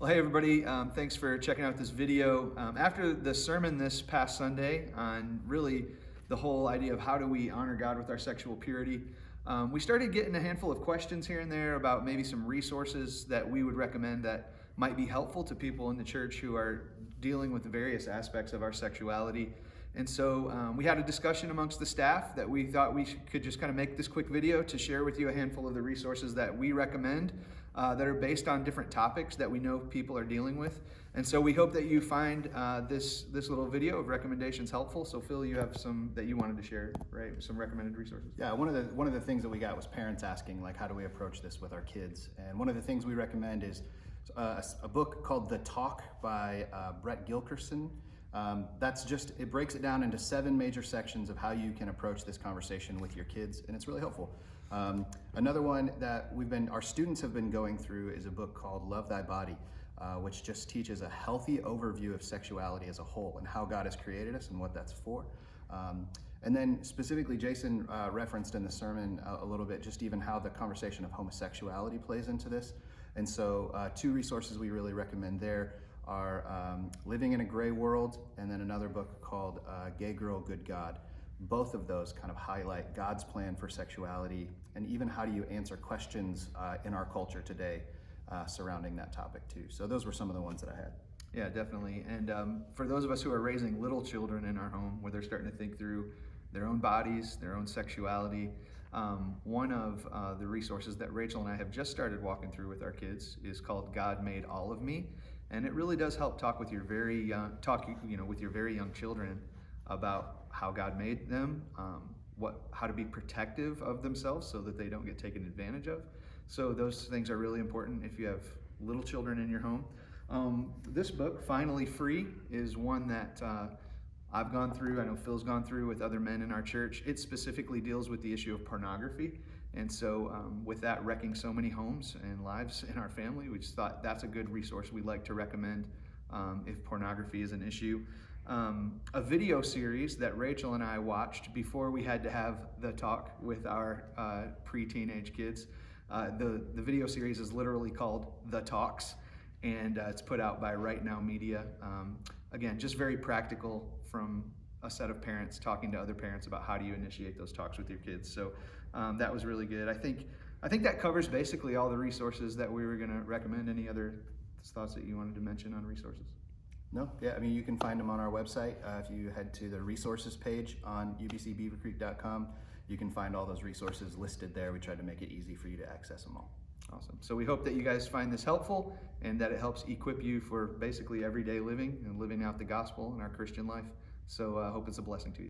Well, hey everybody, thanks for checking out this video. After the sermon this past Sunday on really the whole idea of how do we honor God with our sexual purity, we started getting a handful of questions here and there about maybe some resources that we would recommend that might be helpful to people in the church who are dealing with the various aspects of our sexuality. And so we had a discussion amongst the staff that we thought we could just kind of make this quick video to share with you a handful of the resources that we recommend that are based on different topics that we know people are dealing with. And so we hope that you find this little video of recommendations helpful. So Phil, you have some that you wanted to share, right? Some recommended resources. Yeah, one of the things that we got was parents asking, like, how do we approach this with our kids? And one of the things we recommend is a book called The Talk by Brett Gilkerson. It breaks it down into 7 major sections of how you can approach this conversation with your kids, and it's really helpful. Another one that our students have been going through is a book called Love Thy Body, which just teaches a healthy overview of sexuality as a whole and how God has created us and what that's for. And then specifically, Jason referenced in the sermon a little bit just even how the conversation of homosexuality plays into this. And so 2 resources we really recommend there are Living in a Gray World, and then another book called Gay Girl, Good God. Both of those kind of highlight God's plan for sexuality and even how do you answer questions in our culture today surrounding that topic too. So those were some of the ones that I had. Yeah, definitely. And for those of us who are raising little children in our home, where they're starting to think through their own bodies, their own sexuality, one of the resources that Rachel and I have just started walking through with our kids is called God Made All of Me, and it really does help talk with your very young children about how God made them, how to be protective of themselves so that they don't get taken advantage of. So those things are really important if you have little children in your home. This book, Finally Free, is one that I've gone through. I know Phil's gone through with other men in our church. It specifically deals with the issue of pornography. And so with that wrecking so many homes and lives in our family, we just thought that's a good resource we'd like to recommend if pornography is an issue. A video series that Rachel and I watched before we had to have the talk with our pre-teenage kids. The video series is literally called The Talks, and it's put out by Right Now Media. Again, just very practical from a set of parents talking to other parents about how do you initiate those talks with your kids. So that was really good. I think that covers basically all the resources that we were going to recommend. Any other thoughts that you wanted to mention on resources? No, yeah, I mean, you can find them on our website. If you head to the resources page on ubcbeavercreek.com, you can find all those resources listed there. We tried to make it easy for you to access them all. Awesome. So we hope that you guys find this helpful and that it helps equip you for basically everyday living and living out the gospel in our Christian life. So I hope it's a blessing to you.